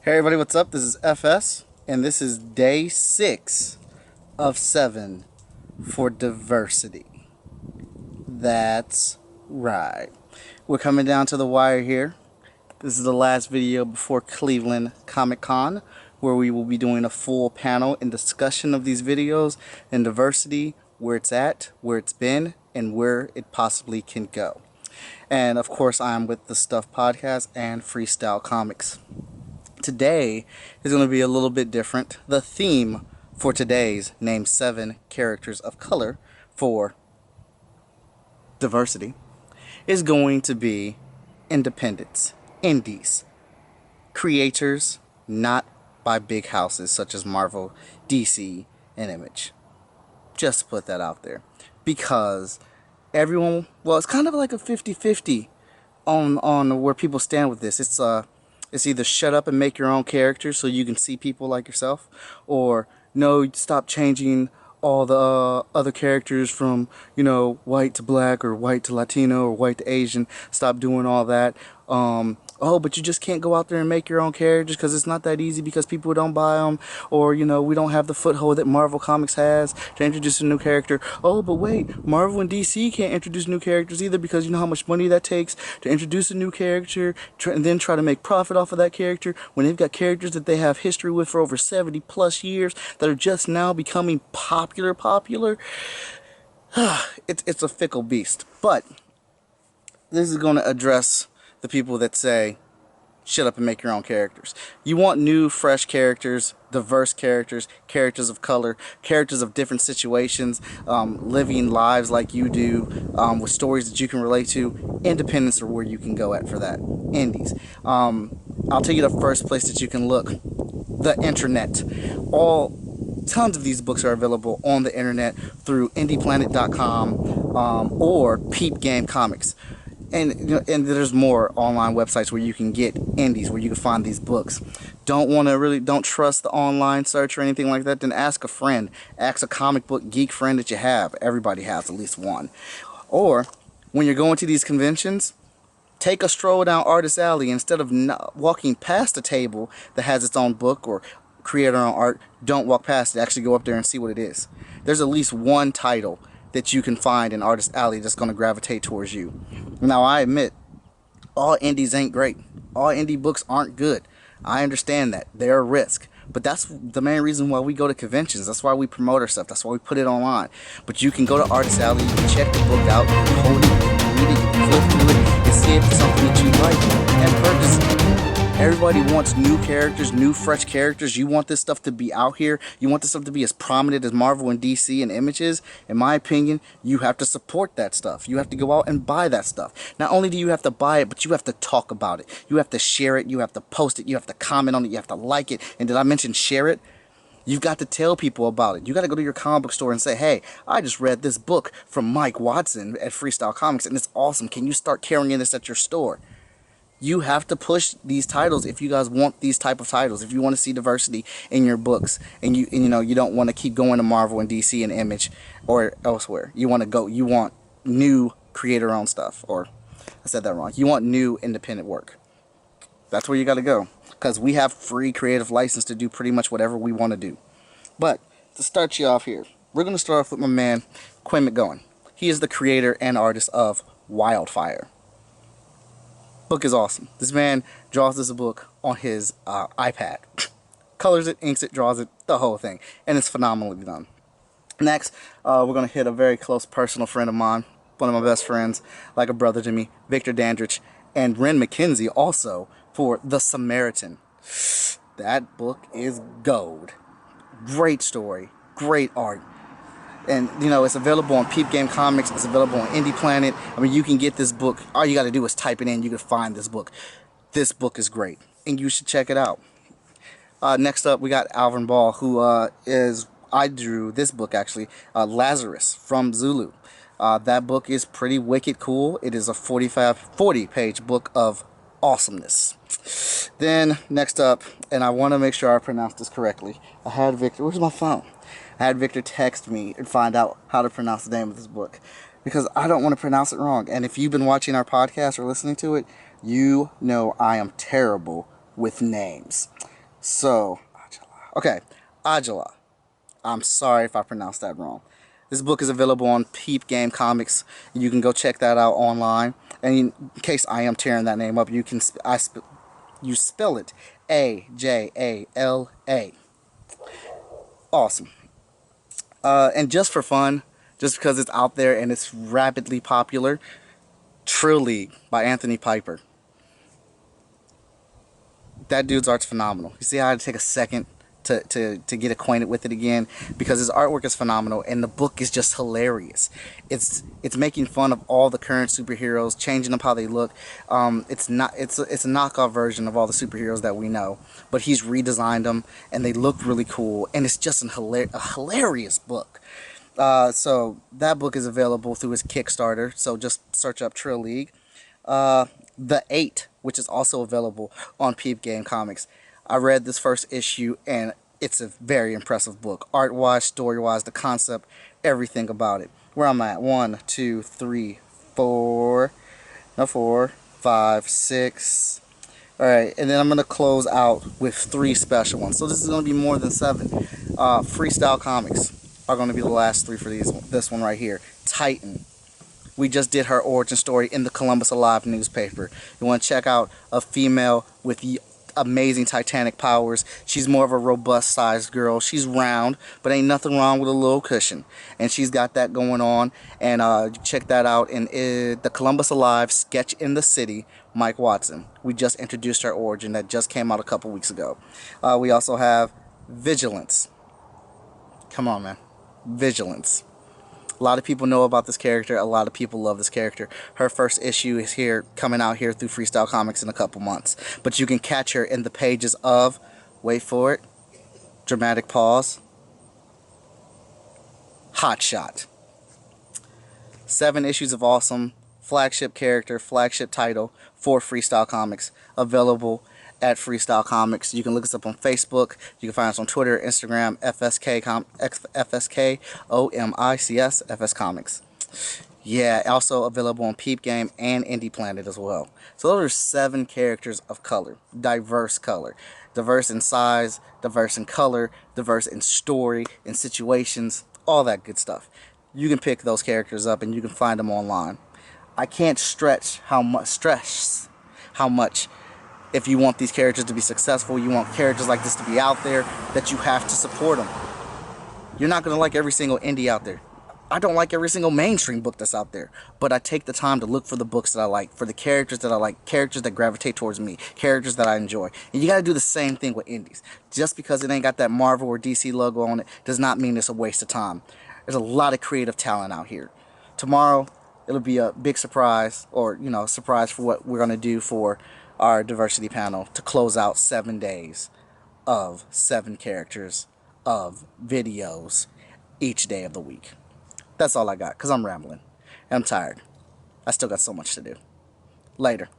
Hey everybody, what's up? This is FS, and this is day 6 of 7 for diversity. That's right. We're coming down to the wire here. This is the last video before Cleveland Comic Con, where we will be doing a full panel and discussion of these videos and diversity, where it's at, where it's been, and where it possibly can go. And of course, I'm with the StuffPodcast and Freestyle Comics. Today is going to be a little bit different. The theme for today's Name 7 Characters of Color for diversity is going to be independents, indies, creators not by big houses such as Marvel, DC, and Image. Just to put that out there. Because everyone, well, it's kind of like a 50-50 on where people stand with this. It's either shut up and make your own character so you can see people like yourself, or no, stop changing all the other characters from, white to black or white to Latino or white to Asian. Stop doing all that. Oh, but you just can't go out there and make your own characters because it's not that easy because people don't buy them, or we don't have the foothold that Marvel Comics has to introduce a new character. Oh, but wait, Marvel and DC can't introduce new characters either because you know how much money that takes to introduce a new character and then try to make profit off of that character when they've got characters that they have history with for over 70 plus years that are just now becoming popular. It's a fickle beast. But this is going to address the people that say shut up and make your own characters. You want new, fresh characters, diverse characters, characters of color, characters of different situations, living lives like you do, with stories that you can relate to. Independents are where you can go at for that. Indies. I'll tell you the first place that you can look. The internet. Tons of these books are available on the internet through indieplanet.com or Peep Game Comics. And there's more online websites where you can get indies, where you can find these books. Don't trust the online search or anything like that, then ask a friend. Ask a comic book geek friend that you have. Everybody has at least one. Or when you're going to these conventions, take a stroll down Artist Alley. Instead of walking past a table that has its own book or creator-owned art, don't walk past it. Actually go up there and see what it is. There's at least one title that you can find in Artist Alley that's going to gravitate towards you. Now, I admit, all indies ain't great. All indie books aren't good. I understand that. They're a risk. But that's the main reason why we go to conventions. That's why we promote our stuff. That's why we put it online. But you can go to Artist Alley, you can check the book out, you can hold it, you can read it, you can flip through it, and see if it's something that you like, and purchase it. Everybody wants new characters, new fresh characters. You want this stuff to be out here. You want this stuff to be as prominent as Marvel and DC and Images. In my opinion, you have to support that stuff. You have to go out and buy that stuff. Not only do you have to buy it, but you have to talk about it. You have to share it. You have to post it. You have to comment on it. You have to like it. And did I mention share it? You've got to tell people about it. You got to go to your comic book store and say, hey, I just read this book from Mike Watson at Freestyle Comics, and it's awesome. Can you start carrying this at your store? You have to push these titles if you guys want these type of titles. If you want to see diversity in your books, and you don't want to keep going to Marvel and DC and Image or elsewhere. You want new creator-owned stuff. Or I said that wrong. You want new independent work. That's where you got to go, because we have free creative license to do pretty much whatever we want to do. But to start you off here, we're going to start off with my man Quinn McGowan. He is the creator and artist of Wildfire. Book is awesome. This man draws this book on his iPad. Colors it, inks it, draws it, the whole thing. And it's phenomenally done. Next, we're going to hit a very close personal friend of mine, one of my best friends, like a brother to me, Victor Dandridge, and Ren McKenzie also for The Samaritan. That book is gold. Great story, great art. And, it's available on Peep Game Comics. It's available on Indie Planet. I mean, you can get this book. All you got to do is type it in. You can find this book. This book is great, and you should check it out. Next up, we got Alvin Ball, who I drew this book, actually, Lazarus from Zulu. That book is pretty wicked cool. It is a 40-page book of awesomeness. Then, next up, and I want to make sure I pronounce this correctly. I had Victor. Where's my phone? I had Victor text me and find out how to pronounce the name of this book, because I don't want to pronounce it wrong. And if you've been watching our podcast or listening to it, you know I am terrible with names. So, okay, Ajala. I'm sorry if I pronounced that wrong. This book is available on Peep Game Comics. You can go check that out online. And in case I am tearing that name up, you can you spell it Ajala. Awesome. And just for fun, just because it's out there and it's rapidly popular, Trill League by Anthony Piper. That dude's art's phenomenal. You see how I had to take a second to get acquainted with it again, because his artwork is phenomenal and the book is just hilarious. It's making fun of all the current superheroes, changing up how they look. It's a knockoff version of all the superheroes that we know, but he's redesigned them and they look really cool, and it's just a hilarious book. So that book is available through his Kickstarter, so just search up Trill League. The 8, which is also available on Peep Game Comics. I read this first issue and it's a very impressive book. Art-wise, story-wise, the concept, everything about it. Where I'm at, 1, 2, 3, 4, 5, 6. Alright, and then I'm going to close out with 3 special ones. So this is going to be more than 7. Freestyle Comics are going to be the last 3 for this one right here. Titan. We just did her origin story in the Columbus Alive newspaper. You want to check out a female with amazing titanic powers. She's more of a robust sized girl. She's round, but ain't nothing wrong with a little cushion, and she's got that going on. And check that out in the Columbus Alive sketch in the city. Mike Watson. We just introduced her origin that just came out a couple weeks ago. We also have Vigilance. Come on, man. Vigilance. A lot of people know about this character. A lot of people love this character. Her first issue is coming out here through Freestyle Comics in a couple months. But you can catch her in the pages of, wait for it, dramatic pause, Hot Shot. 7 issues of awesome flagship character, flagship title for Freestyle Comics, available at Freestyle Comics. You can look us up on Facebook. You can find us on Twitter, Instagram, FSKOMICS, FS Comics. Yeah, also available on Peep Game and Indie Planet as well. So those are 7 characters of color, diverse in size, diverse in color, diverse in story, in situations, all that good stuff. You can pick those characters up and you can find them online. I can't stress how much if you want these characters to be successful, you want characters like this to be out there, that you have to support them. You're not going to like every single indie out there. I don't like every single mainstream book that's out there, but I take the time to look for the books that I like, for the characters that I like, characters that gravitate towards me, characters that I enjoy. And you got to do the same thing with indies. Just because it ain't got that Marvel or DC logo on it does not mean it's a waste of time. There's a lot of creative talent out here. Tomorrow, it'll be a big surprise, or, surprise for what we're going to do for our diversity panel to close out 7 days of 7 characters of videos each day of the week. That's all I got, because I'm rambling and I'm tired. I still got so much to do. Later.